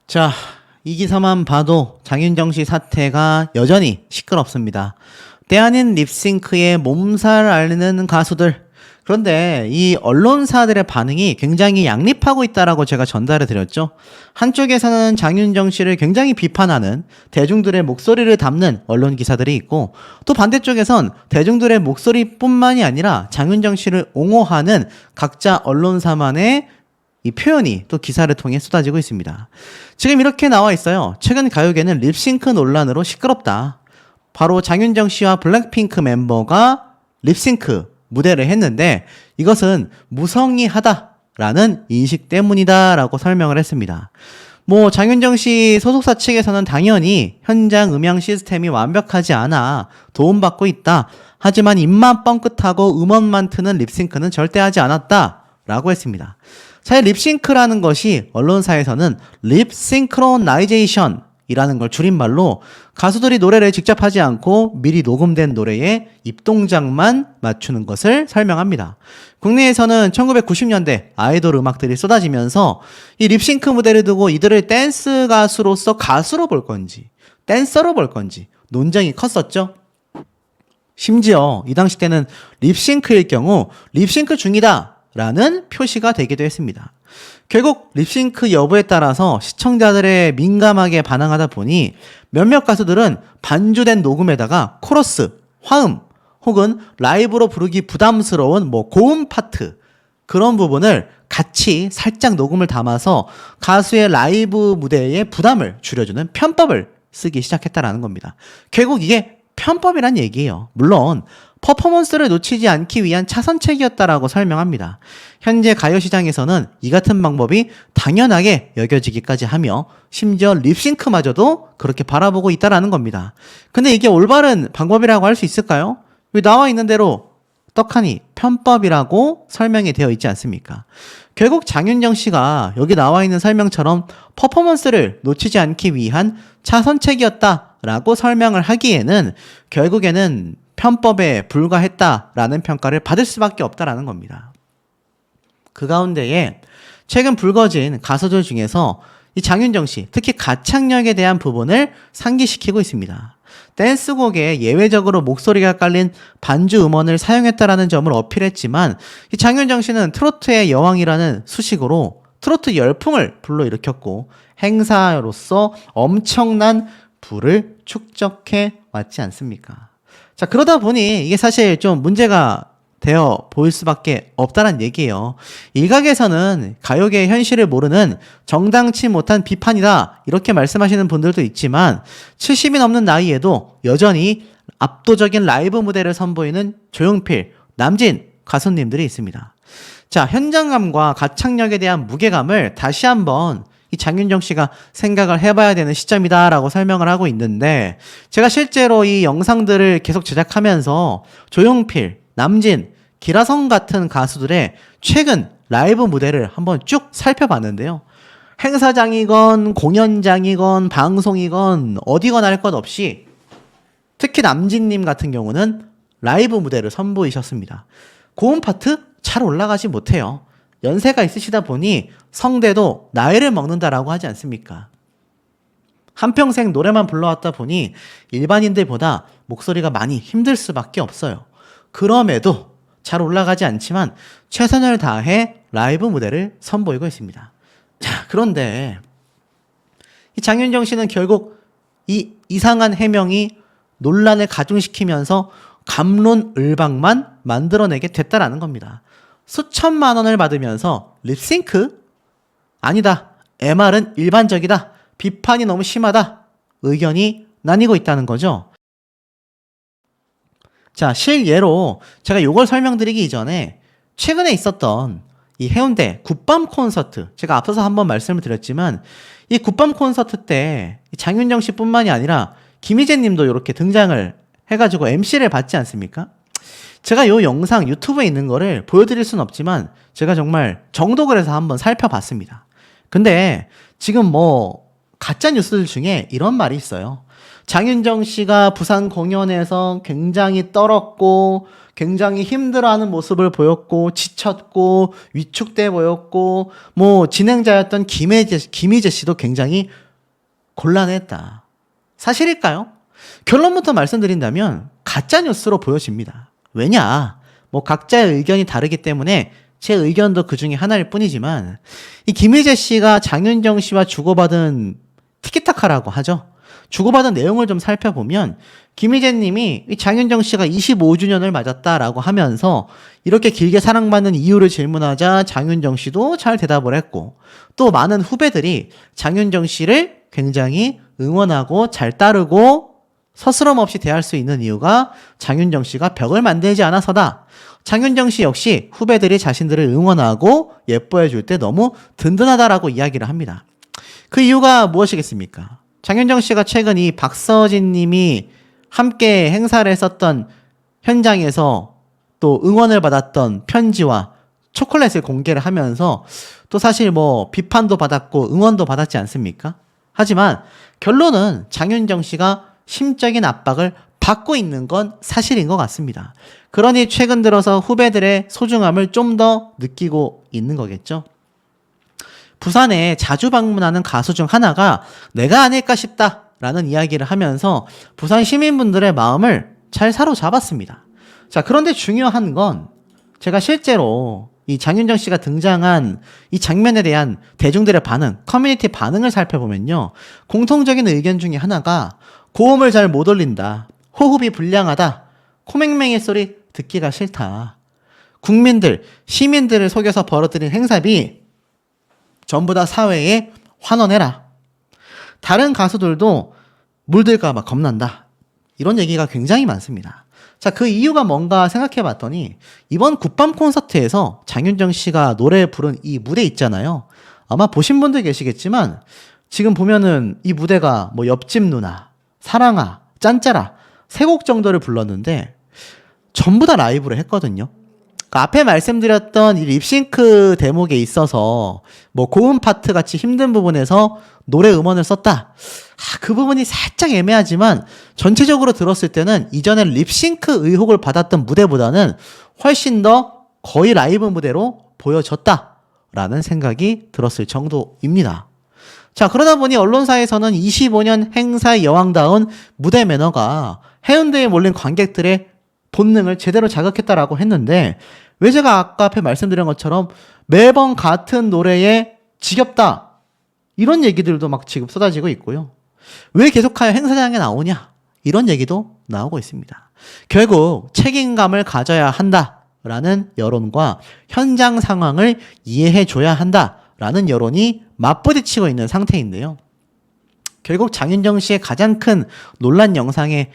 자, 이 기사만 봐도 장윤정 씨 사태가 여전히 시끄럽습니다. 때 아닌 립싱크에 몸살 앓는 가수들. 그런데 이 언론사들의 반응이 굉장히 양립하고 있다라고 제가 전달해 드렸죠. 한쪽에서는 장윤정 씨를 굉장히 비판하는 대중들의 목소리를 담는 언론 기사들이 있고, 또 반대쪽에선 대중들의 목소리뿐만이 아니라 장윤정 씨를 옹호하는 각자 언론사만의 이 표현이 또 기사를 통해 쏟아지고 있습니다. 지금 이렇게 나와 있어요. 최근 가요계는 립싱크 논란으로 시끄럽다. 바로 장윤정 씨와 블랙핑크 멤버가 립싱크 무대를 했는데 이것은 무성의하다라는 인식 때문이다라고 설명을 했습니다. 장윤정 씨 소속사 측에서는 당연히 현장 음향 시스템이 완벽하지 않아 도움받고 있다. 하지만 입만 뻥끗하고 음원만 트는 립싱크는 절대 하지 않았다라고 했습니다. 사실 립싱크라는 것이 언론사에서는 립싱크로나이제이션 이라는 걸 줄임말로 가수들이 노래를 직접 하지 않고 미리 녹음된 노래에 입동작만 맞추는 것을 설명합니다. 국내에서는 1990년대 아이돌 음악들이 쏟아지면서 이 립싱크 무대를 두고 이들을 댄스 가수로서 가수로 볼 건지 댄서로 볼 건지 논쟁이 컸었죠. 심지어 이 당시 때는 립싱크일 경우 립싱크 중이다 라는 표시가 되기도 했습니다. 결국 립싱크 여부에 따라서 시청자들의 민감하게 반응하다 보니 몇몇 가수들은 반주된 녹음에다가 코러스, 화음 혹은 라이브로 부르기 부담스러운 고음 파트 그런 부분을 같이 살짝 녹음을 담아서 가수의 라이브 무대에 부담을 줄여주는 편법을 쓰기 시작했다라는 겁니다. 결국 이게 편법이란 얘기예요. 물론 퍼포먼스를 놓치지 않기 위한 차선책이었다라고 설명합니다. 현재 가요 시장에서는 이 같은 방법이 당연하게 여겨지기까지 하며 심지어 립싱크마저도 그렇게 바라보고 있다라는 겁니다. 근데 이게 올바른 방법이라고 할 수 있을까요? 여기 나와 있는 대로 떡하니 편법이라고 설명이 되어 있지 않습니까? 결국 장윤정 씨가 여기 나와 있는 설명처럼 퍼포먼스를 놓치지 않기 위한 차선책이었다라고 설명을 하기에는 결국에는 편법에 불과했다라는 평가를 받을 수밖에 없다라는 겁니다. 그 가운데에 최근 불거진 가수들 중에서 이 장윤정 씨, 특히 가창력에 대한 부분을 상기시키고 있습니다. 댄스곡에 예외적으로 목소리가 깔린 반주 음원을 사용했다라는 점을 어필했지만 이 장윤정 씨는 트로트의 여왕이라는 수식으로 트로트 열풍을 불러일으켰고 행사로서 엄청난 부를 축적해 왔지 않습니까? 자, 그러다 보니 이게 사실 좀 문제가 되어 보일 수밖에 없다는 얘기예요. 일각에서는 가요계의 현실을 모르는 정당치 못한 비판이다 이렇게 말씀하시는 분들도 있지만 70이 넘는 나이에도 여전히 압도적인 라이브 무대를 선보이는 조용필, 남진 가수님들이 있습니다. 자, 현장감과 가창력에 대한 무게감을 다시 한번 이 장윤정 씨가 생각을 해봐야 되는 시점이다라고 설명을 하고 있는데 제가 실제로 이 영상들을 계속 제작하면서 조용필, 남진, 기라성 같은 가수들의 최근 라이브 무대를 한번 쭉 살펴봤는데요. 행사장이건 공연장이건 방송이건 어디건 할 것 없이 특히 남진님 같은 경우는 라이브 무대를 선보이셨습니다. 고음 파트 잘 올라가지 못해요. 연세가 있으시다 보니 성대도 나이를 먹는다라고 하지 않습니까? 한평생 노래만 불러왔다 보니 일반인들보다 목소리가 많이 힘들 수밖에 없어요. 그럼에도 잘 올라가지 않지만 최선을 다해 라이브 무대를 선보이고 있습니다. 자, 그런데 이 장윤정 씨는 결국 이 이상한 해명이 논란을 가중시키면서 갑론을박만 만들어내게 됐다라는 겁니다. 수천만 원을 받으면서 립싱크? 아니다. MR은 일반적이다. 비판이 너무 심하다. 의견이 나뉘고 있다는 거죠. 자, 실예로 제가 이걸 설명드리기 이전에 최근에 있었던 이 해운대 굿밤 콘서트, 제가 앞서서 한번 말씀을 드렸지만 이 굿밤 콘서트 때 장윤정 씨뿐만이 아니라 김희재 님도 이렇게 등장을 해가지고 MC를 받지 않습니까? 제가 이 영상 유튜브에 있는 거를 보여드릴 순 없지만 제가 정말 정독을 해서 한번 살펴봤습니다. 근데 지금 가짜 뉴스들 중에 이런 말이 있어요. 장윤정 씨가 부산 공연에서 굉장히 떨었고 굉장히 힘들어하는 모습을 보였고 지쳤고 위축돼 보였고 뭐 진행자였던 김희재 씨도 굉장히 곤란했다. 사실일까요? 결론부터 말씀드린다면 가짜 뉴스로 보여집니다. 왜냐? 뭐 각자의 의견이 다르기 때문에 제 의견도 그 중에 하나일 뿐이지만 이 김희재 씨가 장윤정 씨와 주고받은 티키타카라고 하죠. 주고받은 내용을 좀 살펴보면 김희재 님이 장윤정 씨가 25주년을 맞았다라고 하면서 이렇게 길게 사랑받는 이유를 질문하자 장윤정 씨도 잘 대답을 했고 또 많은 후배들이 장윤정 씨를 굉장히 응원하고 잘 따르고 서스럼 없이 대할 수 있는 이유가 장윤정 씨가 벽을 만들지 않아서다. 장윤정 씨 역시 후배들이 자신들을 응원하고 예뻐해 줄 때 너무 든든하다라고 이야기를 합니다. 그 이유가 무엇이겠습니까? 장윤정 씨가 최근 이 박서진 님이 함께 행사를 했었던 현장에서 또 응원을 받았던 편지와 초콜릿을 공개를 하면서 또 사실 뭐 비판도 받았고 응원도 받았지 않습니까? 하지만 결론은 장윤정 씨가 심적인 압박을 받고 있는 건 사실인 것 같습니다. 그러니 최근 들어서 후배들의 소중함을 좀 더 느끼고 있는 거겠죠. 부산에 자주 방문하는 가수 중 하나가 내가 아닐까 싶다라는 이야기를 하면서 부산 시민분들의 마음을 잘 사로잡았습니다. 자, 그런데 중요한 건 제가 실제로 이 장윤정 씨가 등장한 이 장면에 대한 대중들의 반응, 커뮤니티 반응을 살펴보면요. 공통적인 의견 중에 하나가 고음을 잘 못 올린다. 호흡이 불량하다. 코맹맹이 소리 듣기가 싫다. 국민들, 시민들을 속여서 벌어들인 행사비 전부 다 사회에 환원해라. 다른 가수들도 물들까봐 겁난다. 이런 얘기가 굉장히 많습니다. 자, 그 이유가 뭔가 생각해 봤더니 이번 굿밤 콘서트에서 장윤정 씨가 노래 부른 이 무대 있잖아요. 아마 보신 분들 계시겠지만 지금 보면은 이 무대가 뭐 옆집 누나, 사랑아, 짠짜라 세 곡 정도를 불렀는데 전부 다 라이브로 했거든요. 그러니까 앞에 말씀드렸던 이 립싱크 대목에 있어서 뭐 고음 파트 같이 힘든 부분에서 노래 음원을 썼다. 그 부분이 살짝 애매하지만 전체적으로 들었을 때는 이전에 립싱크 의혹을 받았던 무대보다는 훨씬 더 거의 라이브 무대로 보여졌다라는 생각이 들었을 정도입니다. 자, 그러다 보니 언론사에서는 25년 행사의 여왕다운 무대 매너가 해운대에 몰린 관객들의 본능을 제대로 자극했다라고 했는데 왜 제가 아까 앞에 말씀드린 것처럼 매번 같은 노래에 지겹다 이런 얘기들도 막 지금 쏟아지고 있고요. 왜 계속하여 행사장에 나오냐 이런 얘기도 나오고 있습니다. 결국 책임감을 가져야 한다라는 여론과 현장 상황을 이해해줘야 한다라는 여론이 맞부딪히고 있는 상태인데요. 결국 장윤정 씨의 가장 큰 논란 영상의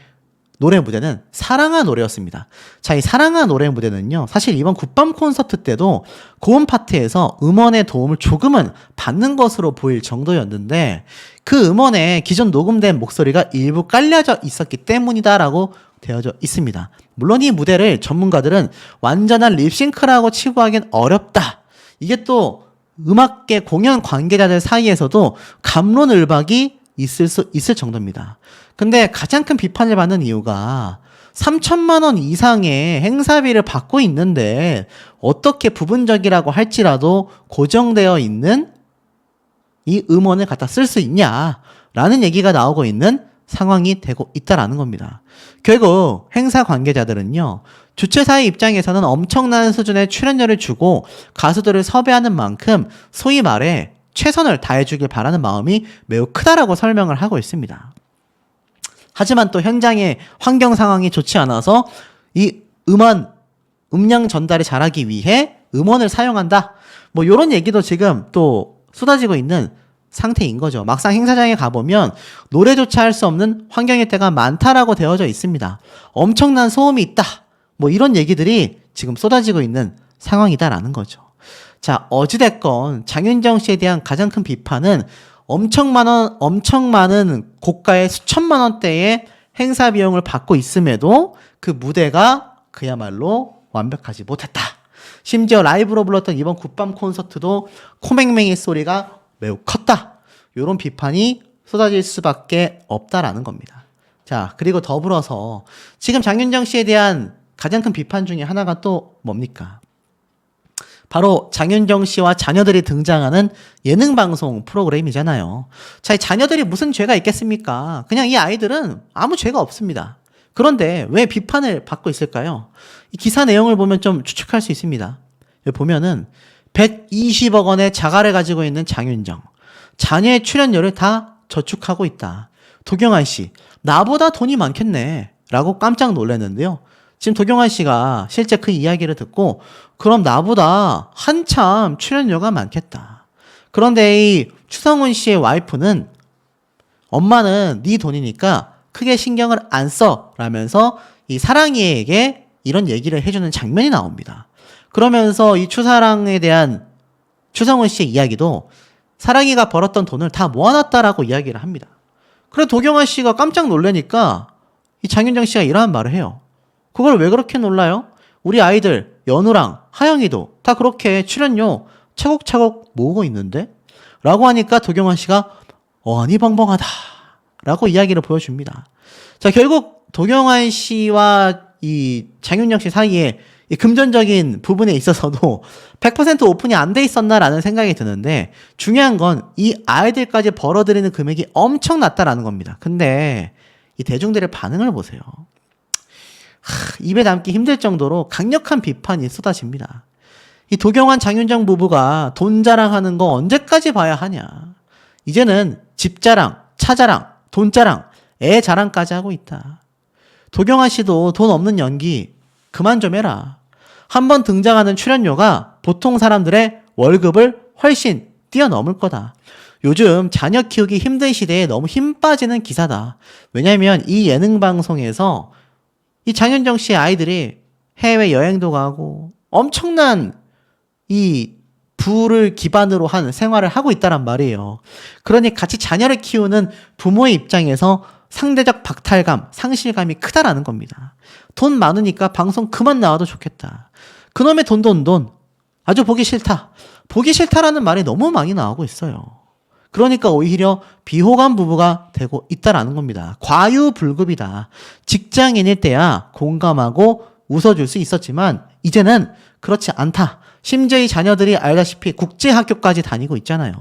노래 무대는 사랑아 노래였습니다. 자, 이 사랑아 노래 무대는요, 사실 이번 굿밤 콘서트 때도 고음 파트에서 음원의 도움을 조금은 받는 것으로 보일 정도였는데 그 음원에 기존 녹음된 목소리가 일부 깔려져 있었기 때문이다라고 되어져 있습니다. 물론 이 무대를 전문가들은 완전한 립싱크라고 치고 하긴 어렵다. 이게 또 음악계 공연 관계자들 사이에서도 갑론을박이 있을 정도입니다. 근데 가장 큰 비판을 받는 이유가 3천만 원 이상의 행사비를 받고 있는데 어떻게 부분적이라고 할지라도 고정되어 있는 이 음원을 갖다 쓸 수 있냐라는 얘기가 나오고 있는 상황이 되고 있다라는 겁니다. 결국 행사 관계자들은요, 주최사의 입장에서는 엄청난 수준의 출연료를 주고 가수들을 섭외하는 만큼 소위 말해 최선을 다해주길 바라는 마음이 매우 크다라고 설명을 하고 있습니다. 하지만 또 현장의 환경 상황이 좋지 않아서 이 음량 전달을 잘하기 위해 음원을 사용한다. 뭐 이런 얘기도 지금 또 쏟아지고 있는 상태인 거죠. 막상 행사장에 가보면 노래조차 할 수 없는 환경일 때가 많다라고 되어져 있습니다. 엄청난 소음이 있다. 뭐 이런 얘기들이 지금 쏟아지고 있는 상황이다라는 거죠. 자, 어찌됐건 장윤정 씨에 대한 가장 큰 비판은 엄청 많은 고가의 수천만 원대의 행사 비용을 받고 있음에도 그 무대가 그야말로 완벽하지 못했다. 심지어 라이브로 불렀던 이번 굿밤 콘서트도 코맹맹이 소리가 매우 컸다. 이런 비판이 쏟아질 수밖에 없다라는 겁니다. 자, 그리고 더불어서 지금 장윤정 씨에 대한 가장 큰 비판 중에 하나가 또 뭡니까? 바로 장윤정 씨와 자녀들이 등장하는 예능 방송 프로그램이잖아요. 자, 이 자녀들이 무슨 죄가 있겠습니까? 그냥 이 아이들은 아무 죄가 없습니다. 그런데 왜 비판을 받고 있을까요? 이 기사 내용을 보면 좀 추측할 수 있습니다. 여기 보면은 120억 원의 자가를 가지고 있는 장윤정. 자녀의 출연료를 다 저축하고 있다. 도경환 씨, 나보다 돈이 많겠네. 라고 깜짝 놀랐는데요. 지금 도경환 씨가 실제 그 이야기를 듣고 그럼 나보다 한참 출연료가 많겠다. 그런데 이 추성훈 씨의 와이프는 엄마는 네 돈이니까 크게 신경을 안 써 라면서 이 사랑이에게 이런 얘기를 해주는 장면이 나옵니다. 그러면서 이 추사랑에 대한 추성훈 씨의 이야기도 사랑이가 벌었던 돈을 다 모아놨다라고 이야기를 합니다. 그래 도경환 씨가 깜짝 놀라니까 이 장윤정 씨가 이러한 말을 해요. 그걸 왜 그렇게 놀라요? 우리 아이들 연우랑 하영이도 다 그렇게 출연료 차곡차곡 모으고 있는데? 라고 하니까 도경환 씨가 어안이 벙벙하다 라고 이야기를 보여줍니다. 자, 결국 도경환 씨와 이 장윤정 씨 사이에 이 금전적인 부분에 있어서도 100% 오픈이 안 돼 있었나라는 생각이 드는데 중요한 건 이 아이들까지 벌어들이는 금액이 엄청 낮다라는 겁니다. 근데 이 대중들의 반응을 보세요. 입에 담기 힘들 정도로 강력한 비판이 쏟아집니다. 이 도경환 장윤정 부부가 돈 자랑하는 거 언제까지 봐야 하냐. 이제는 집 자랑, 차 자랑, 돈 자랑, 애 자랑까지 하고 있다. 도경환 씨도 돈 없는 연기 그만 좀 해라. 한번 등장하는 출연료가 보통 사람들의 월급을 훨씬 뛰어넘을 거다. 요즘 자녀 키우기 힘든 시대에 너무 힘 빠지는 기사다. 왜냐면 이 예능 방송에서 이 장윤정 씨의 아이들이 해외 여행도 가고 엄청난 이 부를 기반으로 한 생활을 하고 있다란 말이에요. 그러니 같이 자녀를 키우는 부모의 입장에서 상대적 박탈감, 상실감이 크다라는 겁니다. 돈 많으니까 방송 그만 나와도 좋겠다. 그놈의 돈. 아주 보기 싫다. 보기 싫다라는 말이 너무 많이 나오고 있어요. 그러니까 오히려 비호감 부부가 되고 있다라는 겁니다. 과유불급이다. 직장인일 때야 공감하고 웃어줄 수 있었지만 이제는 그렇지 않다. 심지어 이 자녀들이 알다시피 국제학교까지 다니고 있잖아요.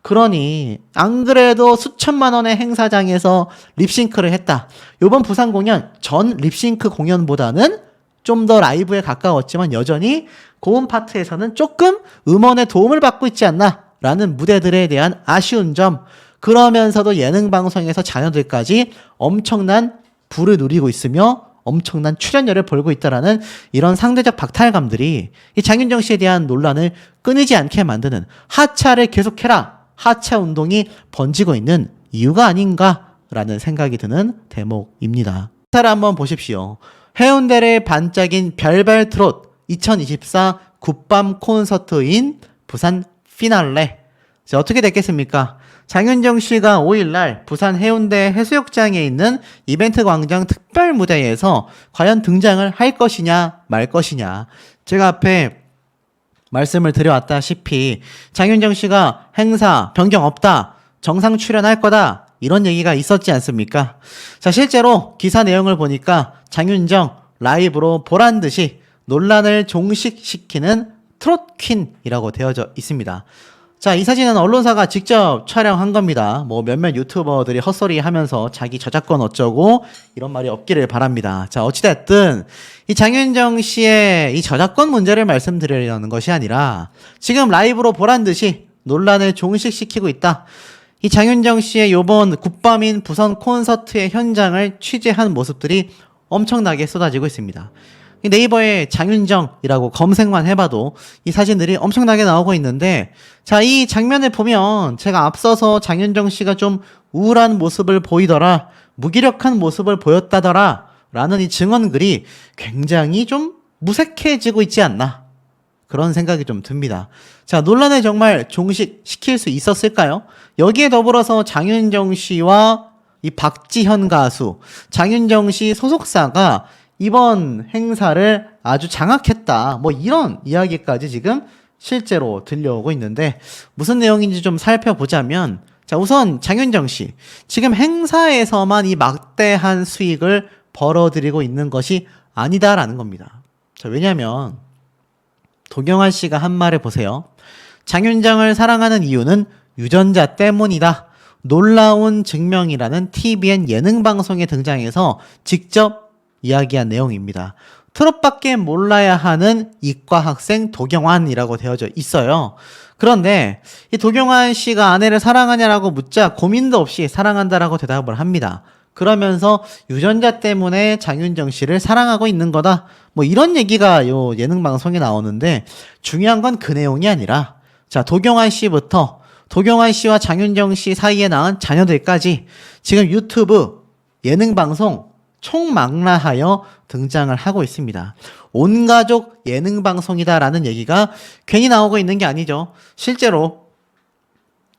그러니 안 그래도 수천만 원의 행사장에서 립싱크를 했다. 이번 부산 공연 전 립싱크 공연보다는 좀 더 라이브에 가까웠지만 여전히 고음 파트에서는 조금 음원의 도움을 받고 있지 않나 라는 무대들에 대한 아쉬운 점, 그러면서도 예능 방송에서 자녀들까지 엄청난 부를 누리고 있으며 엄청난 출연료를 벌고 있다라는 이런 상대적 박탈감들이 이 장윤정 씨에 대한 논란을 끊이지 않게 만드는 하차를 계속해라, 하차 운동이 번지고 있는 이유가 아닌가라는 생각이 드는 대목입니다. 기사를 한번 보십시오. 해운대를 반짝인 별별 트롯 2024 굿밤 콘서트인 부산 피날레. 자, 어떻게 됐겠습니까? 장윤정 씨가 5일날 부산 해운대 해수욕장에 있는 이벤트 광장 특별 무대에서 과연 등장을 할 것이냐 말 것이냐. 제가 앞에 말씀을 드려왔다시피 장윤정 씨가 행사 변경 없다, 정상 출연할 거다, 이런 얘기가 있었지 않습니까? 자, 실제로 기사 내용을 보니까 장윤정 라이브로 보란듯이 논란을 종식시키는 트롯 퀸이라고 되어져 있습니다. 자, 이 사진은 언론사가 직접 촬영한 겁니다. 뭐 몇몇 유튜버들이 헛소리 하면서 자기 저작권 어쩌고 이런 말이 없기를 바랍니다. 자, 어찌됐든 이 장윤정 씨의 이 저작권 문제를 말씀드리려는 것이 아니라 지금 라이브로 보란듯이 논란을 종식시키고 있다. 이 장윤정 씨의 요번 굿밤인 부산 콘서트의 현장을 취재한 모습들이 엄청나게 쏟아지고 있습니다. 네이버에 장윤정이라고 검색만 해봐도 이 사진들이 엄청나게 나오고 있는데, 자, 이 장면을 보면 제가 앞서서 장윤정 씨가 좀 우울한 모습을 보이더라, 무기력한 모습을 보였다더라 라는 이 증언글이 굉장히 좀 무색해지고 있지 않나, 그런 생각이 좀 듭니다. 자, 논란을 정말 종식시킬 수 있었을까요? 여기에 더불어서 장윤정 씨와 이 박지현 가수, 장윤정 씨 소속사가 이번 행사를 아주 장악했다, 뭐 이런 이야기까지 지금 실제로 들려오고 있는데, 무슨 내용인지 좀 살펴보자면, 자, 우선 장윤정 씨, 지금 행사에서만 이 막대한 수익을 벌어들이고 있는 것이 아니다라는 겁니다. 자, 왜냐면 도경환 씨가 한 말을 보세요. 장윤정을 사랑하는 이유는 유전자 때문이다. 놀라운 증명이라는 TVN 예능 방송에 등장해서 직접 이야기한 내용입니다. 트롯밖에 몰라야 하는 이과 학생 도경환이라고 되어져 있어요. 그런데 이 도경환 씨가 아내를 사랑하냐라고 묻자 고민도 없이 사랑한다라고 대답을 합니다. 그러면서 유전자 때문에 장윤정 씨를 사랑하고 있는 거다. 뭐 이런 얘기가 요 예능 방송에 나오는데 중요한 건 그 내용이 아니라 자, 도경환 씨부터 도경환 씨와 장윤정 씨 사이에 낳은 자녀들까지 지금 유튜브 예능 방송 총망라하여 등장을 하고 있습니다. 온가족 예능 방송이다라는 얘기가 괜히 나오고 있는 게 아니죠. 실제로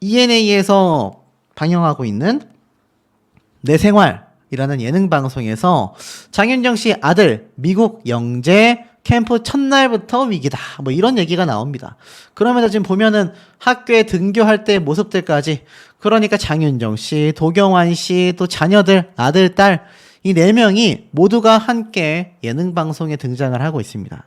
ENA에서 방영하고 있는 내 생활이라는 예능 방송에서 장윤정 씨 아들 미국 영재 캠프 첫날부터 위기다. 뭐 이런 얘기가 나옵니다. 그러면서 지금 보면은 학교에 등교할 때의 모습들까지 그러니까 장윤정 씨, 도경환 씨, 또 자녀들, 아들, 딸 이 4명이 모두가 함께 예능 방송에 등장을 하고 있습니다.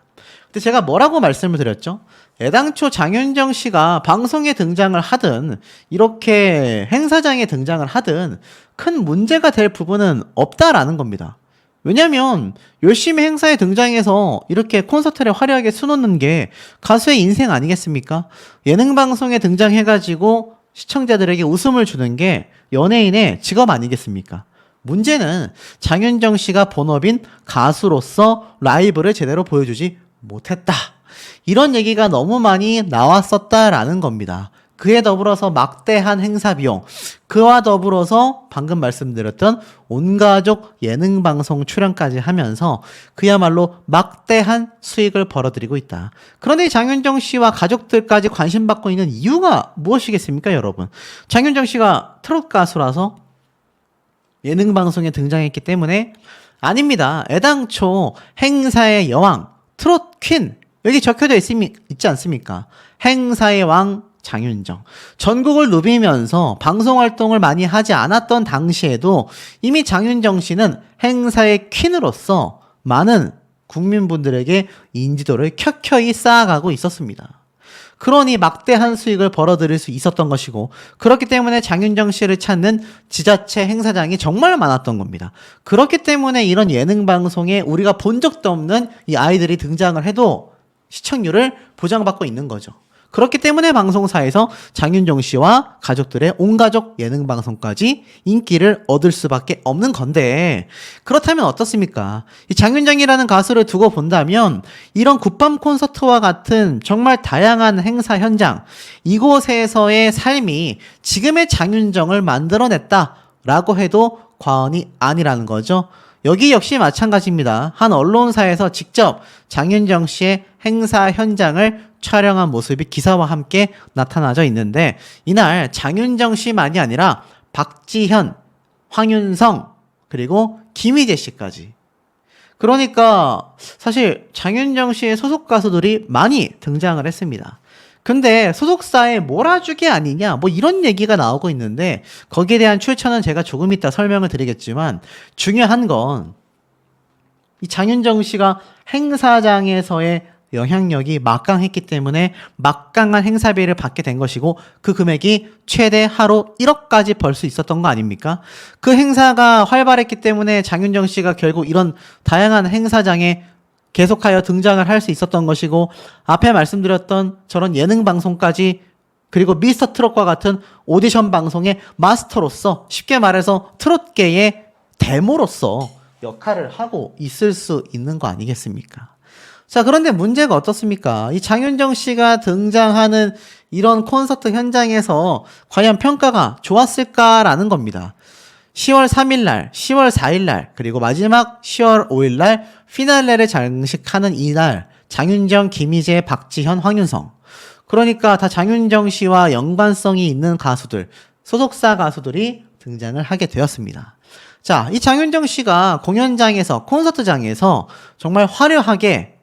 근데 제가 뭐라고 말씀을 드렸죠? 애당초 장윤정 씨가 방송에 등장을 하든 이렇게 행사장에 등장을 하든 큰 문제가 될 부분은 없다라는 겁니다. 왜냐면 열심히 행사에 등장해서 이렇게 콘서트를 화려하게 수놓는 게 가수의 인생 아니겠습니까? 예능 방송에 등장해가지고 시청자들에게 웃음을 주는 게 연예인의 직업 아니겠습니까? 문제는 장윤정 씨가 본업인 가수로서 라이브를 제대로 보여주지 못했다. 이런 얘기가 너무 많이 나왔었다라는 겁니다. 그에 더불어서 막대한 행사 비용, 그와 더불어서 방금 말씀드렸던 온가족 예능 방송 출연까지 하면서 그야말로 막대한 수익을 벌어들이고 있다. 그런데 장윤정 씨와 가족들까지 관심받고 있는 이유가 무엇이겠습니까, 여러분? 장윤정 씨가 트롯 가수라서 예능 방송에 등장했기 때문에 아닙니다. 애당초 행사의 여왕, 트롯 퀸 여기 적혀져 있지 않습니까? 행사의 왕 장윤정. 전국을 누비면서 방송 활동을 많이 하지 않았던 당시에도 이미 장윤정 씨는 행사의 퀸으로서 많은 국민분들에게 인지도를 켜켜이 쌓아가고 있었습니다. 그러니 막대한 수익을 벌어들일 수 있었던 것이고 그렇기 때문에 장윤정 씨를 찾는 지자체 행사장이 정말 많았던 겁니다. 그렇기 때문에 이런 예능 방송에 우리가 본 적도 없는 이 아이들이 등장을 해도 시청률을 보장받고 있는 거죠. 그렇기 때문에 방송사에서 장윤정 씨와 가족들의 온가족 예능 방송까지 인기를 얻을 수밖에 없는 건데 그렇다면 어떻습니까? 이 장윤정이라는 가수를 두고 본다면 이런 굿밤 콘서트와 같은 정말 다양한 행사 현장 이곳에서의 삶이 지금의 장윤정을 만들어냈다라고 해도 과언이 아니라는 거죠. 여기 역시 마찬가지입니다. 한 언론사에서 직접 장윤정 씨의 행사 현장을 촬영한 모습이 기사와 함께 나타나져 있는데 이날 장윤정 씨만이 아니라 박지현, 황윤성 그리고 김희재 씨까지 그러니까 사실 장윤정 씨의 소속 가수들이 많이 등장을 했습니다. 근데 소속사에 몰아주기 아니냐 뭐 이런 얘기가 나오고 있는데 거기에 대한 출처는 제가 조금 이따 설명을 드리겠지만 중요한 건 이 장윤정 씨가 행사장에서의 영향력이 막강했기 때문에 막강한 행사비를 받게 된 것이고 그 금액이 최대 하루 1억까지 벌 수 있었던 거 아닙니까? 그 행사가 활발했기 때문에 장윤정 씨가 결국 이런 다양한 행사장에 계속하여 등장을 할 수 있었던 것이고 앞에 말씀드렸던 저런 예능 방송까지 그리고 미스터 트롯과 같은 오디션 방송의 마스터로서 쉽게 말해서 트롯계의 데모로서 역할을 하고 있을 수 있는 거 아니겠습니까? 자, 그런데 문제가 어떻습니까? 이 장윤정 씨가 등장하는 이런 콘서트 현장에서 과연 평가가 좋았을까라는 겁니다. 10월 3일 날, 10월 4일 날, 그리고 마지막 10월 5일 날 피날레를 장식하는 이날 장윤정, 김희재, 박지현, 황윤성 그러니까 다 장윤정 씨와 연관성이 있는 가수들, 소속사 가수들이 등장을 하게 되었습니다. 자, 이 장윤정 씨가 공연장에서, 콘서트장에서 정말 화려하게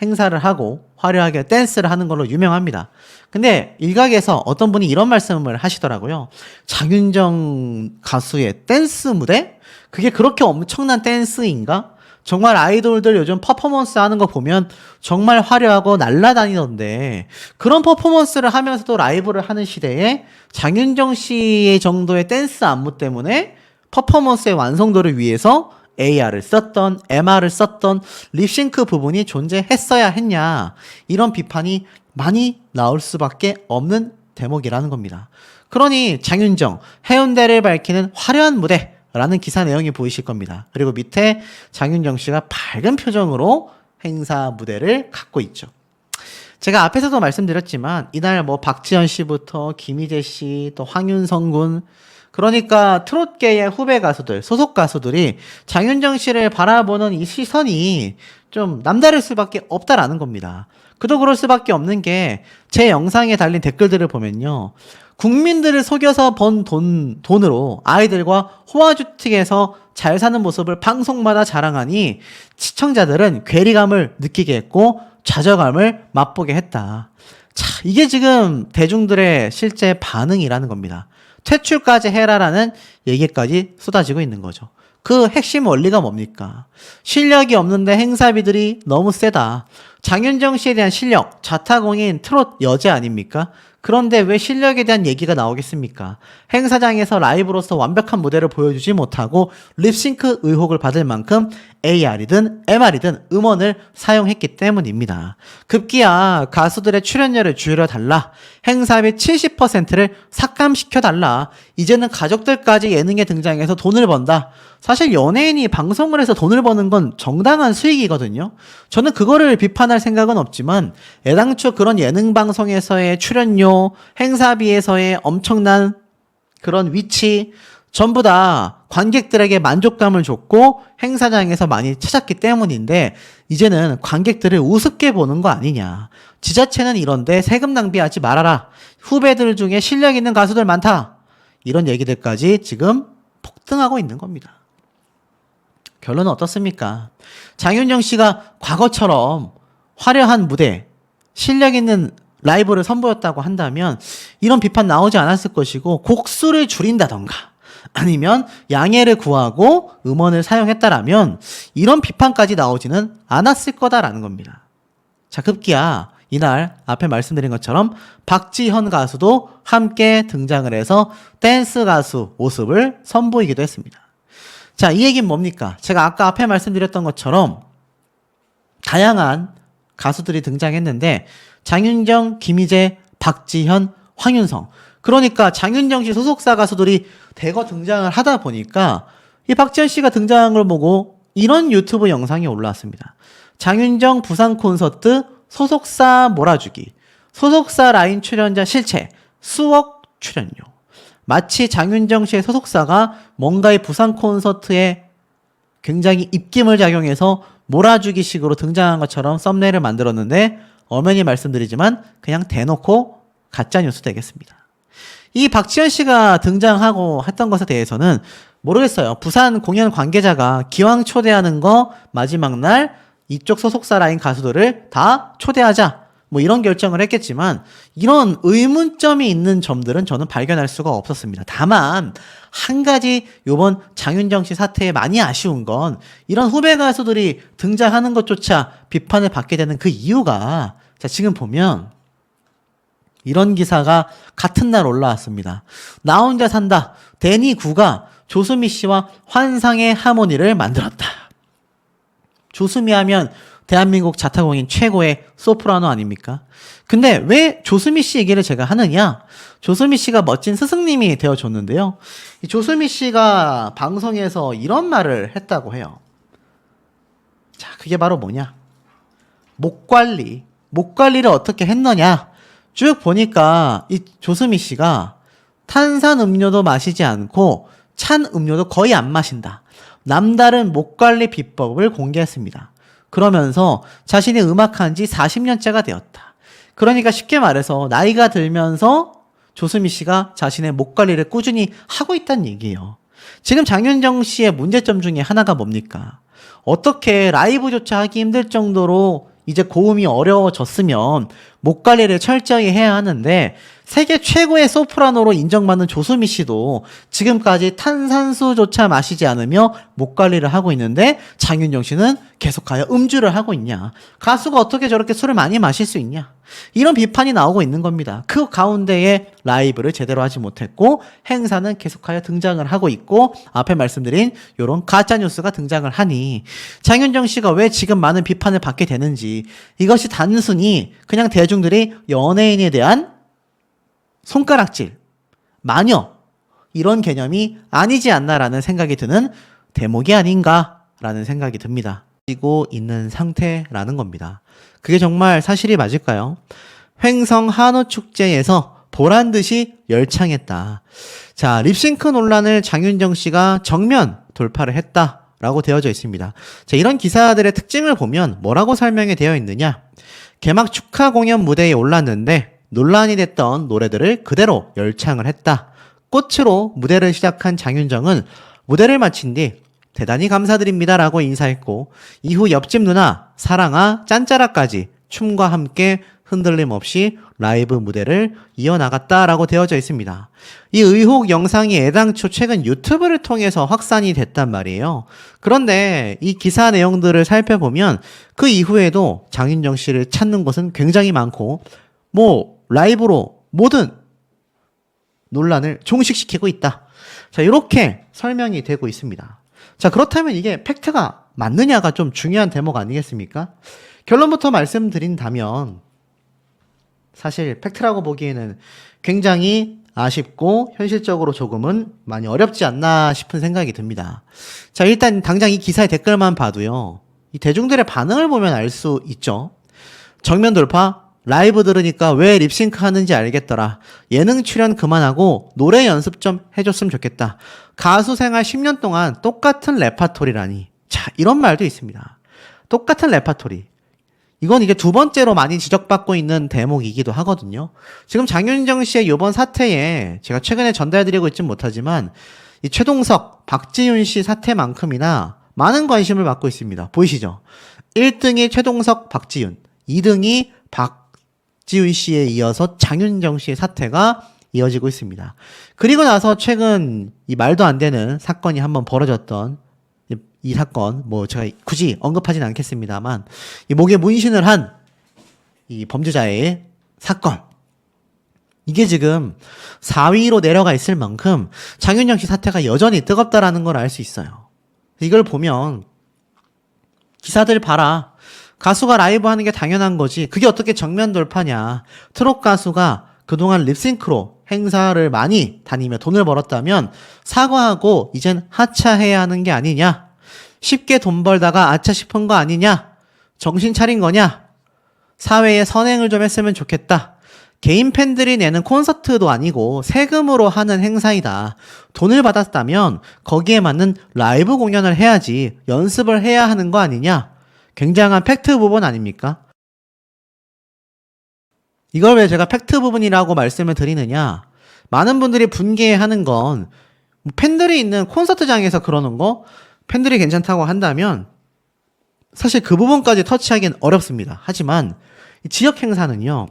행사를 하고 화려하게 댄스를 하는 걸로 유명합니다. 근데 일각에서 어떤 분이 이런 말씀을 하시더라고요. 장윤정 가수의 댄스 무대? 그게 그렇게 엄청난 댄스인가? 정말 아이돌들 요즘 퍼포먼스 하는 거 보면 정말 화려하고 날라다니던데 그런 퍼포먼스를 하면서도 라이브를 하는 시대에 장윤정 씨의 정도의 댄스 안무 때문에 퍼포먼스의 완성도를 위해서 AR을 썼던 MR을 썼던 립싱크 부분이 존재했어야 했냐, 이런 비판이 많이 나올 수밖에 없는 대목이라는 겁니다. 그러니 장윤정 해운대를 밝히는 화려한 무대라는 기사 내용이 보이실 겁니다. 그리고 밑에 장윤정 씨가 밝은 표정으로 행사 무대를 갖고 있죠. 제가 앞에서도 말씀드렸지만 이날 뭐 박지현 씨부터 김희재 씨, 또 황윤성 군, 그러니까 트롯계의 후배 가수들, 소속 가수들이 장윤정 씨를 바라보는 이 시선이 좀 남다를 수밖에 없다라는 겁니다. 그도 그럴 수밖에 없는 게 제 영상에 달린 댓글들을 보면요, 국민들을 속여서 번 돈으로 아이들과 호화주택에서 잘 사는 모습을 방송마다 자랑하니 시청자들은 괴리감을 느끼게 했고 좌절감을 맛보게 했다. 자, 이게 지금 대중들의 실제 반응이라는 겁니다. 퇴출까지 해라라는 얘기까지 쏟아지고 있는 거죠. 그 핵심 원리가 뭡니까? 실력이 없는데 행사비들이 너무 세다. 장윤정 씨에 대한 실력, 자타공인 트롯 여제 아닙니까? 그런데 왜 실력에 대한 얘기가 나오겠습니까? 행사장에서 라이브로서 완벽한 무대를 보여주지 못하고 립싱크 의혹을 받을 만큼 AR이든 MR이든 음원을 사용했기 때문입니다. 급기야 가수들의 출연료를 줄여달라, 행사비 70%를 삭감시켜달라, 이제는 가족들까지 예능에 등장해서 돈을 번다. 사실 연예인이 방송을 해서 돈을 버는 건 정당한 수익이거든요. 저는 그거를 비판할 생각은 없지만 애당초 그런 예능 방송에서의 출연료, 행사비에서의 엄청난 그런 위치 전부 다 관객들에게 만족감을 줬고 행사장에서 많이 찾았기 때문인데 이제는 관객들을 우습게 보는 거 아니냐. 지자체는 이런데 세금 낭비하지 말아라. 후배들 중에 실력 있는 가수들 많다. 이런 얘기들까지 지금 폭등하고 있는 겁니다. 결론은 어떻습니까? 장윤정 씨가 과거처럼 화려한 무대, 실력 있는 라이브를 선보였다고 한다면 이런 비판 나오지 않았을 것이고, 곡수를 줄인다던가 아니면 양해를 구하고 음원을 사용했다라면 이런 비판까지 나오지는 않았을 거다라는 겁니다. 자, 급기야 이날 앞에 말씀드린 것처럼 박지현 가수도 함께 등장을 해서 댄스 가수 모습을 선보이기도 했습니다. 자, 이 얘기는 뭡니까? 제가 아까 앞에 말씀드렸던 것처럼 다양한 가수들이 등장했는데 장윤정, 김희재, 박지현, 황윤성, 그러니까 장윤정 씨 소속사 가수들이 대거 등장을 하다 보니까 이 박지현 씨가 등장한 걸 보고 이런 유튜브 영상이 올라왔습니다. 장윤정 부산 콘서트 소속사 몰아주기, 소속사 라인 출연자 실체, 수억 출연료. 마치 장윤정 씨의 소속사가 뭔가 이 부산 콘서트에 굉장히 입김을 작용해서 몰아주기 식으로 등장한 것처럼 썸네일을 만들었는데 엄연히 말씀드리지만 그냥 대놓고 가짜뉴스 되겠습니다. 이 박지현 씨가 등장하고 했던 것에 대해서는 모르겠어요. 부산 공연 관계자가 기왕 초대하는 거 마지막 날 이쪽 소속사 라인 가수들을 다 초대하자, 뭐 이런 결정을 했겠지만 이런 의문점이 있는 점들은 저는 발견할 수가 없었습니다. 다만 한 가지 요번 장윤정 씨 사태에 많이 아쉬운 건 이런 후배 가수들이 등장하는 것조차 비판을 받게 되는 그 이유가, 자, 지금 보면 이런 기사가 같은 날 올라왔습니다. 나 혼자 산다. 데니 구가 조수미 씨와 환상의 하모니를 만들었다. 조수미 하면 대한민국 자타공인 최고의 소프라노 아닙니까? 근데 왜 조수미 씨 얘기를 제가 하느냐? 조수미 씨가 멋진 스승님이 되어줬는데요. 이 조수미 씨가 방송에서 이런 말을 했다고 해요. 자, 그게 바로 뭐냐? 목 관리를 어떻게 했느냐? 쭉 보니까 이 조수미 씨가 탄산 음료도 마시지 않고 찬 음료도 거의 안 마신다. 남다른 목 관리 비법을 공개했습니다. 그러면서 자신이 음악한 지 40년째가 되었다. 그러니까 쉽게 말해서 나이가 들면서 조수미 씨가 자신의 목 관리를 꾸준히 하고 있다는 얘기예요. 지금 장윤정 씨의 문제점 중에 하나가 뭡니까? 어떻게 라이브조차 하기 힘들 정도로 이제 고음이 어려워졌으면 목 관리를 철저히 해야 하는데 세계 최고의 소프라노로 인정받는 조수미 씨도 지금까지 탄산수조차 마시지 않으며 목 관리를 하고 있는데 장윤정 씨는 계속하여 음주를 하고 있냐. 가수가 어떻게 저렇게 술을 많이 마실 수 있냐. 이런 비판이 나오고 있는 겁니다. 그 가운데에 라이브를 제대로 하지 못했고 행사는 계속하여 등장을 하고 있고 앞에 말씀드린 이런 가짜뉴스가 등장을 하니 장윤정 씨가 왜 지금 많은 비판을 받게 되는지 이것이 단순히 그냥 대중들이 연예인에 대한 손가락질, 마녀 이런 개념이 아니지 않나라는 생각이 드는 대목이 아닌가라는 생각이 듭니다. 지고 있는 상태라는 겁니다. 그게 정말 사실이 맞을까요? 횡성 한우축제에서 보란듯이 열창했다. 자, 립싱크 논란을 장윤정 씨가 정면 돌파를 했다라고 되어져 있습니다. 자, 이런 기사들의 특징을 보면 뭐라고 설명이 되어 있느냐? 개막 축하 공연 무대에 올랐는데 논란이 됐던 노래들을 그대로 열창을 했다. 꽃으로 무대를 시작한 장윤정은 무대를 마친 뒤 대단히 감사드립니다라고 인사했고 이후 옆집 누나, 사랑아, 짠짜라까지 춤과 함께 흔들림 없이 라이브 무대를 이어나갔다라고 되어져 있습니다. 이 의혹 영상이 애당초 최근 유튜브를 통해서 확산이 됐단 말이에요. 그런데 이 기사 내용들을 살펴보면 그 이후에도 장윤정 씨를 찾는 곳은 굉장히 많고 라이브로 모든 논란을 종식시키고 있다. 자, 이렇게 설명이 되고 있습니다. 자, 그렇다면 이게 팩트가 맞느냐가 좀 중요한 대목 아니겠습니까? 결론부터 말씀드린다면 사실 팩트라고 보기에는 굉장히 아쉽고 현실적으로 조금은 많이 어렵지 않나 싶은 생각이 듭니다. 자, 일단 당장 이 기사의 댓글만 봐도요. 이 대중들의 반응을 보면 알 수 있죠. 정면 돌파, 라이브 들으니까 왜 립싱크 하는지 알겠더라. 예능 출연 그만하고 노래 연습 좀 해줬으면 좋겠다. 가수 생활 10년 동안 똑같은 레파토리라니. 자, 이런 말도 있습니다. 똑같은 레파토리. 이건 이게 두 번째로 많이 지적받고 있는 대목이기도 하거든요. 지금 장윤정 씨의 이번 사태에 제가 최근에 전달드리고 있진 못하지만 이 최동석, 박지윤 씨 사태만큼이나 많은 관심을 받고 있습니다. 보이시죠? 1등이 최동석, 박지윤, 2등이 박지윤 씨에 이어서 장윤정 씨의 사태가 이어지고 있습니다. 그리고 나서 최근 이 말도 안 되는 사건이 한번 벌어졌던 이 사건, 제가 굳이 언급하진 않겠습니다만, 이 목에 문신을 한 이 범죄자의 사건. 이게 지금 4위로 내려가 있을 만큼 장윤정 씨 사태가 여전히 뜨겁다라는 걸 알 수 있어요. 이걸 보면, 기사들 봐라. 가수가 라이브 하는 게 당연한 거지. 그게 어떻게 정면 돌파냐. 트롯 가수가 그동안 립싱크로 행사를 많이 다니며 돈을 벌었다면 사과하고 이젠 하차해야 하는 게 아니냐. 쉽게 돈 벌다가 아차 싶은 거 아니냐? 정신 차린 거냐? 사회에 선행을 좀 했으면 좋겠다. 개인 팬들이 내는 콘서트도 아니고 세금으로 하는 행사이다. 돈을 받았다면 거기에 맞는 라이브 공연을 해야지 연습을 해야 하는 거 아니냐? 굉장한 팩트 부분 아닙니까? 이걸 왜 제가 팩트 부분이라고 말씀을 드리느냐? 많은 분들이 분개하는 건 팬들이 있는 콘서트장에서 그러는 거 팬들이 괜찮다고 한다면 사실 그 부분까지 터치하기는 어렵습니다. 하지만 이 지역 행사는요.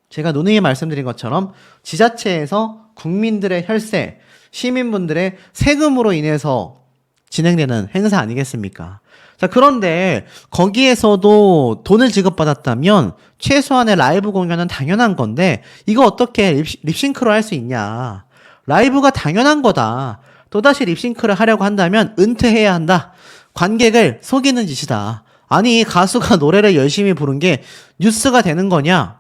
제가 누누이 말씀드린 것처럼 지자체에서 국민들의 혈세, 시민분들의 세금으로 인해서 진행되는 행사 아니겠습니까? 자, 그런데 거기에서도 돈을 지급받았다면 최소한의 라이브 공연은 당연한 건데 이거 어떻게 립싱크로 할 수 있냐. 라이브가 당연한 거다. 또다시 립싱크를 하려고 한다면 은퇴해야 한다. 관객을 속이는 짓이다. 아니, 가수가 노래를 열심히 부른 게 뉴스가 되는 거냐?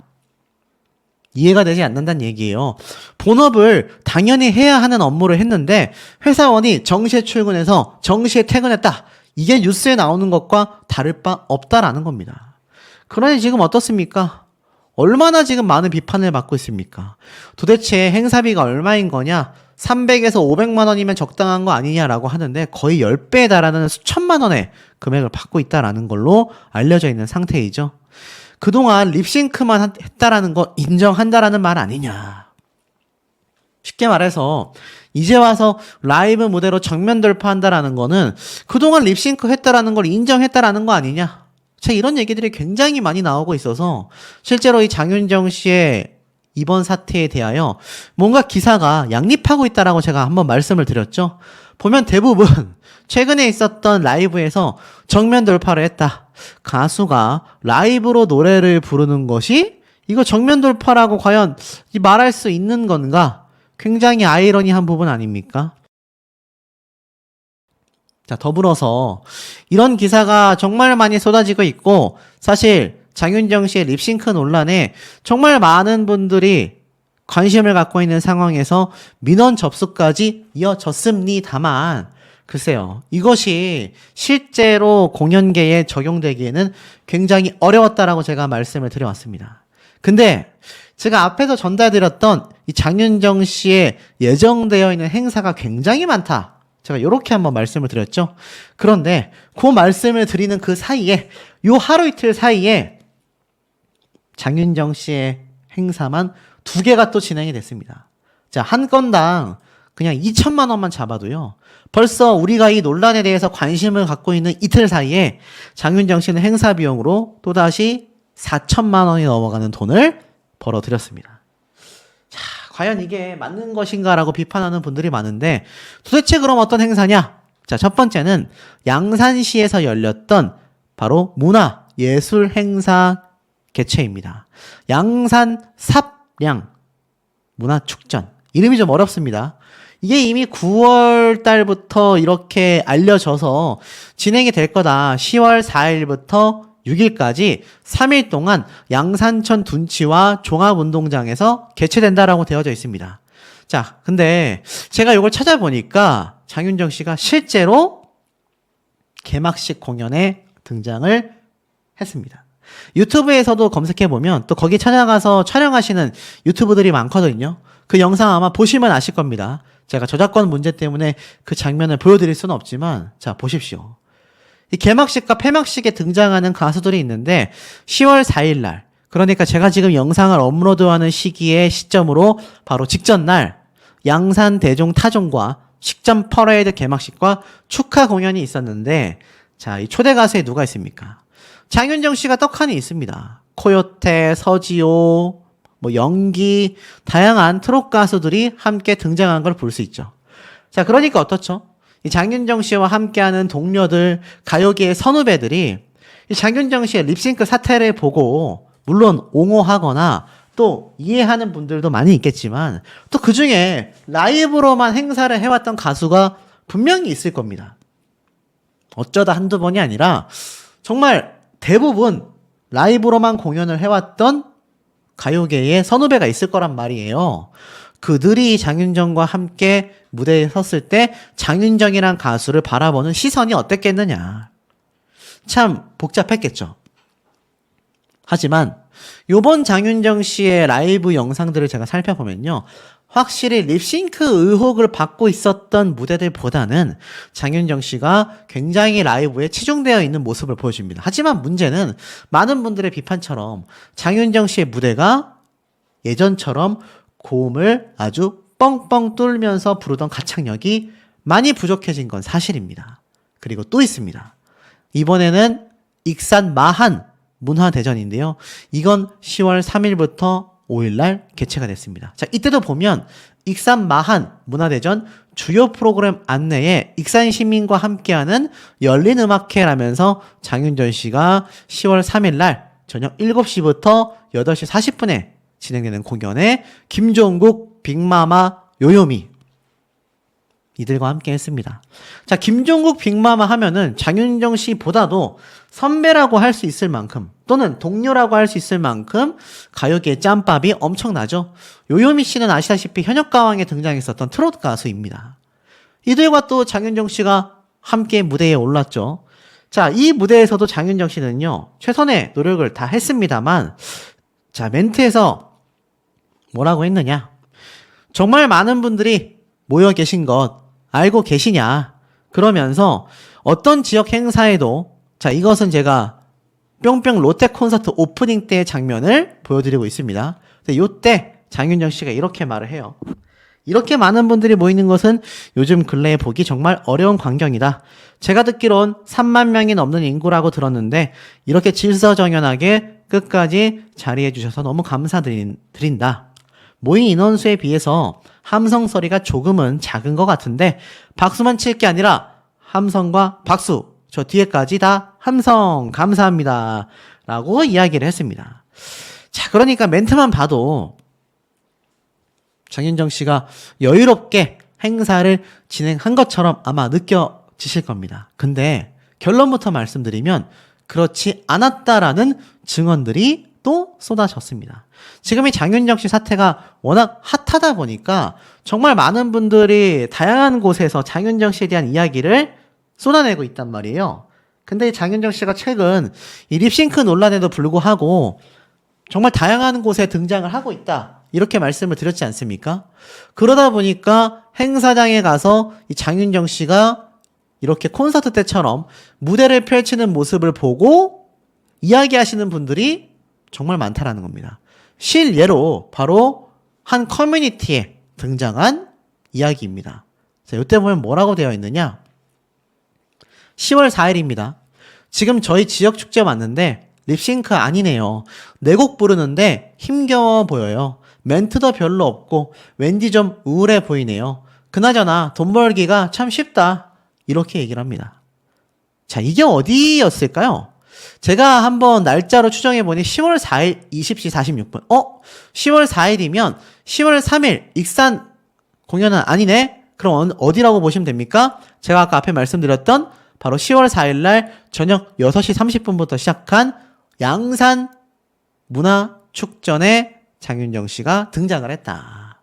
이해가 되지 않는다는 얘기예요. 본업을 당연히 해야 하는 업무를 했는데 회사원이 정시에 출근해서 정시에 퇴근했다. 이게 뉴스에 나오는 것과 다를 바 없다라는 겁니다. 그러니 지금 어떻습니까? 얼마나 지금 많은 비판을 받고 있습니까? 도대체 행사비가 얼마인 거냐? 300에서 500만 원이면 적당한 거 아니냐라고 하는데 거의 10배에 달하는 수천만 원의 금액을 받고 있다라는 걸로 알려져 있는 상태이죠. 그동안 립싱크만 했다라는 거 인정한다라는 말 아니냐. 쉽게 말해서 이제 와서 라이브 무대로 정면 돌파한다라는 거는 그동안 립싱크 했다라는 걸 인정했다라는 거 아니냐. 자, 이런 얘기들이 굉장히 많이 나오고 있어서 실제로 이 장윤정 씨의 이번 사태에 대하여 뭔가 기사가 양립하고 있다라고 제가 한번 말씀을 드렸죠. 보면 대부분 최근에 있었던 라이브에서 정면 돌파를 했다. 가수가 라이브로 노래를 부르는 것이 이거 정면 돌파라고 과연 말할 수 있는 건가? 굉장히 아이러니한 부분 아닙니까? 자, 더불어서 이런 기사가 정말 많이 쏟아지고 있고 사실 장윤정 씨의 립싱크 논란에 정말 많은 분들이 관심을 갖고 있는 상황에서 민원 접수까지 이어졌습니다만 글쎄요. 이것이 실제로 공연계에 적용되기에는 굉장히 어려웠다라고 제가 말씀을 드려왔습니다. 근데 제가 앞에서 전달드렸던 이 장윤정 씨의 예정되어 있는 행사가 굉장히 많다. 제가 이렇게 한번 말씀을 드렸죠. 그런데 그 말씀을 드리는 그 사이에 요 하루 이틀 사이에 장윤정 씨의 행사만 2개가 또 진행이 됐습니다. 자, 한 건당 그냥 2천만 원만 잡아도요. 벌써 우리가 이 논란에 대해서 관심을 갖고 있는 이틀 사이에 장윤정 씨는 행사 비용으로 또다시 4천만 원이 넘어가는 돈을 벌어들였습니다. 자, 과연 이게 맞는 것인가라고 비판하는 분들이 많은데 도대체 그럼 어떤 행사냐? 자, 첫 번째는 양산시에서 열렸던 바로 문화예술 행사 개최입니다. 양산 삽량 문화축전. 이름이 좀 어렵습니다. 이게 이미 9월 달부터 이렇게 알려져서 진행이 될 거다. 10월 4일부터 6일까지 3일 동안 양산천 둔치와 종합운동장에서 개최된다라고 되어져 있습니다. 자, 근데 제가 이걸 찾아보니까 장윤정 씨가 실제로 개막식 공연에 등장을 했습니다. 유튜브에서도 검색해보면 또 거기 찾아가서 촬영하시는 유튜브들이 많거든요. 그 영상 아마 보시면 아실 겁니다. 제가 저작권 문제 때문에 그 장면을 보여드릴 수는 없지만 자, 보십시오. 이 개막식과 폐막식에 등장하는 가수들이 있는데 10월 4일 날, 그러니까 제가 지금 영상을 업로드하는 시점으로 바로 직전 날 양산 대종 타종과 식전 퍼레이드 개막식과 축하 공연이 있었는데 자, 이 초대 가수에 누가 있습니까? 장윤정 씨가 떡하니 있습니다. 코요테, 서지오, 연기, 다양한 트롯 가수들이 함께 등장한 걸 볼 수 있죠. 자, 그러니까 어떻죠? 이 장윤정 씨와 함께하는 동료들, 가요계의 선후배들이 이 장윤정 씨의 립싱크 사태를 보고 물론 옹호하거나 또 이해하는 분들도 많이 있겠지만 또 그 중에 라이브로만 행사를 해왔던 가수가 분명히 있을 겁니다. 어쩌다 한두 번이 아니라 정말 대부분 라이브로만 공연을 해왔던 가요계의 선후배가 있을 거란 말이에요. 그들이 장윤정과 함께 무대에 섰을 때 장윤정이란 가수를 바라보는 시선이 어땠겠느냐. 참 복잡했겠죠. 하지만 요번 장윤정 씨의 라이브 영상들을 제가 살펴보면요. 확실히 립싱크 의혹을 받고 있었던 무대들보다는 장윤정 씨가 굉장히 라이브에 치중되어 있는 모습을 보여줍니다. 하지만 문제는 많은 분들의 비판처럼 장윤정 씨의 무대가 예전처럼 고음을 아주 뻥뻥 뚫으면서 부르던 가창력이 많이 부족해진 건 사실입니다. 그리고 또 있습니다. 이번에는 익산 마한 문화대전인데요. 이건 10월 3일부터 5일날 개최가 됐습니다. 자, 이때도 보면 익산 마한 문화대전 주요 프로그램 안내에 익산 시민과 함께하는 열린 음악회라면서 장윤정 씨가 10월 3일날 저녁 7시부터 8시 40분에 진행되는 공연에 김종국, 빅마마, 요요미 이들과 함께 했습니다. 자, 김종국, 빅마마 하면은 장윤정 씨보다도 선배라고 할 수 있을 만큼 또는 동료라고 할 수 있을 만큼 가요계의 짬밥이 엄청나죠. 요요미 씨는 아시다시피 현역가왕에 등장했었던 트로트 가수입니다. 이들과 또 장윤정 씨가 함께 무대에 올랐죠. 자, 이 무대에서도 장윤정 씨는요, 최선의 노력을 다 했습니다만, 자, 멘트에서 뭐라고 했느냐? 정말 많은 분들이 모여 계신 것 알고 계시냐? 그러면서 어떤 지역 행사에도 자, 이것은 제가 뿅뿅 롯데 콘서트 오프닝 때의 장면을 보여드리고 있습니다. 이때 장윤정 씨가 이렇게 말을 해요. 이렇게 많은 분들이 모이는 것은 요즘 근래에 보기 정말 어려운 광경이다. 제가 듣기론 3만 명이 넘는 인구라고 들었는데 이렇게 질서정연하게 끝까지 자리해 주셔서 너무 감사드린다. 모인 인원수에 비해서 함성 소리가 조금은 작은 것 같은데 박수만 칠 게 아니라 함성과 박수, 저 뒤에까지 다 함성 감사합니다 라고 이야기를 했습니다. 자, 그러니까 멘트만 봐도 장윤정 씨가 여유롭게 행사를 진행한 것처럼 아마 느껴지실 겁니다. 근데 결론부터 말씀드리면 그렇지 않았다라는 증언들이 또 쏟아졌습니다. 지금 이 장윤정 씨 사태가 워낙 핫하다 보니까 정말 많은 분들이 다양한 곳에서 장윤정 씨에 대한 이야기를 쏟아내고 있단 말이에요. 근데 이 장윤정 씨가 최근 이 립싱크 논란에도 불구하고 정말 다양한 곳에 등장을 하고 있다. 이렇게 말씀을 드렸지 않습니까? 그러다 보니까 행사장에 가서 이 장윤정 씨가 이렇게 콘서트 때처럼 무대를 펼치는 모습을 보고 이야기하시는 분들이 정말 많다라는 겁니다. 실예로 바로 한 커뮤니티에 등장한 이야기입니다. 자, 이때 보면 뭐라고 되어 있느냐? 10월 4일입니다. 지금 저희 지역 축제 왔는데 립싱크 아니네요. 네 곡 부르는데 힘겨워 보여요. 멘트도 별로 없고 왠지 좀 우울해 보이네요. 그나저나 돈 벌기가 참 쉽다. 이렇게 얘기를 합니다. 자, 이게 어디였을까요? 제가 한번 날짜로 추정해보니 10월 4일 20시 46분. 10월 4일이면 10월 3일 익산 공연은 아니네? 그럼 어디라고 보시면 됩니까? 제가 아까 앞에 말씀드렸던 바로 10월 4일 날 저녁 6시 30분부터 시작한 양산 문화축전에 장윤정 씨가 등장을 했다.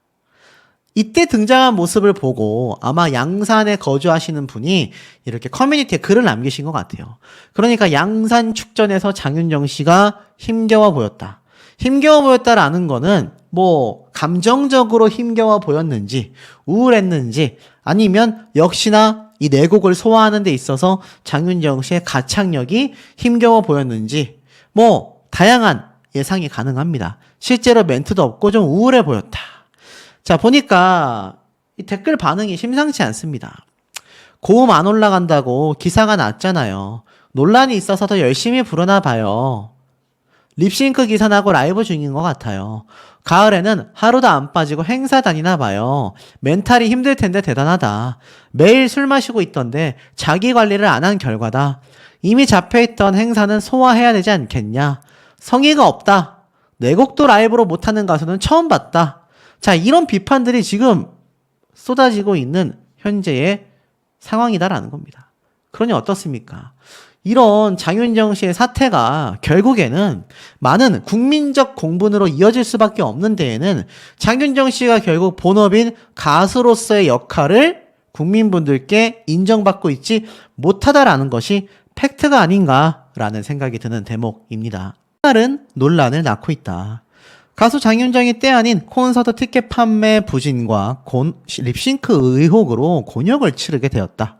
이때 등장한 모습을 보고 아마 양산에 거주하시는 분이 이렇게 커뮤니티에 글을 남기신 것 같아요. 그러니까 양산 축전에서 장윤정 씨가 힘겨워 보였다. 힘겨워 보였다라는 거는 뭐 감정적으로 힘겨워 보였는지 우울했는지 아니면 역시나 이 네 곡을 소화하는 데 있어서 장윤정 씨의 가창력이 힘겨워 보였는지 뭐 다양한 예상이 가능합니다. 실제로 멘트도 없고 좀 우울해 보였다. 자, 보니까 이 댓글 반응이 심상치 않습니다. 고음 안 올라간다고 기사가 났잖아요. 논란이 있어서 더 열심히 부르나 봐요. 립싱크 기사 나고 라이브 중인 것 같아요. 가을에는 하루도 안 빠지고 행사 다니나 봐요. 멘탈이 힘들 텐데 대단하다. 매일 술 마시고 있던데 자기 관리를 안 한 결과다. 이미 잡혀있던 행사는 소화해야 되지 않겠냐. 성의가 없다. 내 곡도 라이브로 못하는 가수는 처음 봤다. 자, 이런 비판들이 지금 쏟아지고 있는 현재의 상황이다라는 겁니다. 그러니 어떻습니까? 이런 장윤정 씨의 사태가 결국에는 많은 국민적 공분으로 이어질 수밖에 없는 데에는 장윤정 씨가 결국 본업인 가수로서의 역할을 국민분들께 인정받고 있지 못하다라는 것이 팩트가 아닌가라는 생각이 드는 대목입니다. 다른 논란을 낳고 있다. 가수 장윤정이 때 아닌 콘서트 티켓 판매 부진과 립싱크 의혹으로 곤욕을 치르게 되었다.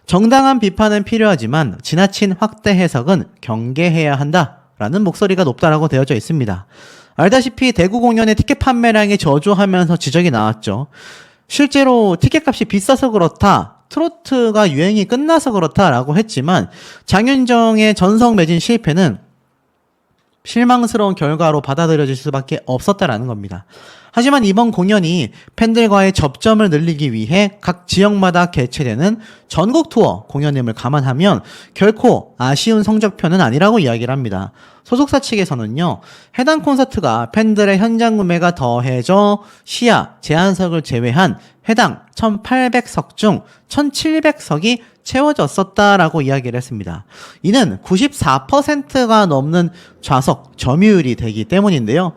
정당한 비판은 필요하지만 지나친 확대 해석은 경계해야 한다라는 목소리가 높다라고 되어져 있습니다. 알다시피 대구 공연의 티켓 판매량이 저조하면서 지적이 나왔죠. 실제로 티켓값이 비싸서 그렇다, 트로트가 유행이 끝나서 그렇다라고 했지만 장윤정의 전성 매진 실패는 실망스러운 결과로 받아들여질 수밖에 없었다라는 겁니다. 하지만 이번 공연이 팬들과의 접점을 늘리기 위해 각 지역마다 개최되는 전국 투어 공연임을 감안하면 결코 아쉬운 성적표는 아니라고 이야기를 합니다. 소속사 측에서는요, 해당 콘서트가 팬들의 현장 구매가 더해져 시야 제한석을 제외한 해당 1,800석 중 1,700석이 채워졌었다라고 이야기를 했습니다. 이는 94%가 넘는 좌석 점유율이 되기 때문인데요.